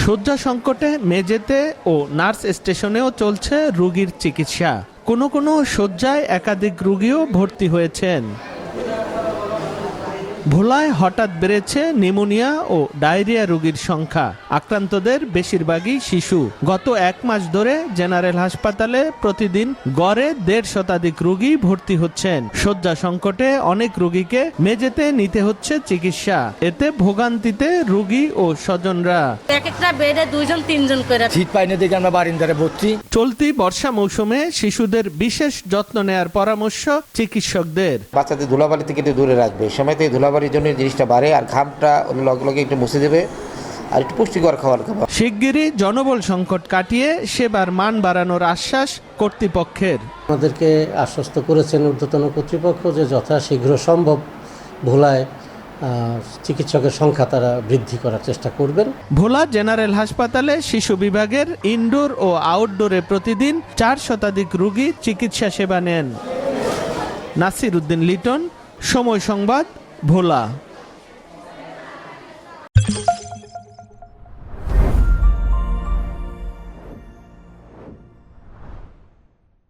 শয্যা সংকটে মেঝেতে ও নার্স স্টেশনেও চলছে রোগীর চিকিৎসা। কোনো কোনো শয্যায় একাধিক রোগীও ভর্তি হয়েছেন। ভোলায় হঠাৎ বেড়েছে নিউমোনিয়া ও ডায়রিয়া রোগীর সংখ্যা। আক্রান্তদের বেশিরভাগই শিশু। গত 1 মাস ধরে জেনারেল হাসপাতালে প্রতিদিন গড়ে 1.5 শতাধিক রোগী ভর্তি হচ্ছেন। শয্যা সংকটে অনেক রোগীকে মেঝেতে নিতে হচ্ছে চিকিৎসা। এতে ভোগান্তিতে রোগী ও স্বজনরা। একটা বেডে 2-3 করে সিট পাইনি দেখে আমরা বারিন্দারে ভর্তি। চলতি বর্ষা মৌসুমে শিশুদের বিশেষ যত্ন নেয়ার পরামর্শ চিকিৎসকদের। বাচ্চাদের ধুলাবালি থেকে একটু দূরে রাখবে, সময়তে ধুলাবালির জন্য জিনিসটা বাড়ে, আর ঘামটা লগে লগে একটু মুছে দেবে, আর একটু পুষ্টিকর খাবার খাবে। শিগগিরই জনবল সংকট কাটিয়ে সেবার মান বাড়ানোর আশ্বাস কর্তৃপক্ষের। আমাদেরকে আশ্বস্ত করেছেন ঊর্ধ্বতন কর্তৃপক্ষ যে যথাশীঘ্র সম্ভব ভোলায় চিকিৎসকের সংখ্যা তারা বৃদ্ধি করার চেষ্টা করবেন। ভোলা জেনারেল হাসপাতালে শিশু বিভাগের ইনডোর ও আউটডোরে প্রতিদিন 4 শতাধিক রোগী চিকিৎসা সেবা নেন। নাসির উদ্দিন লিটন, সময় সংবাদ, ভোলা।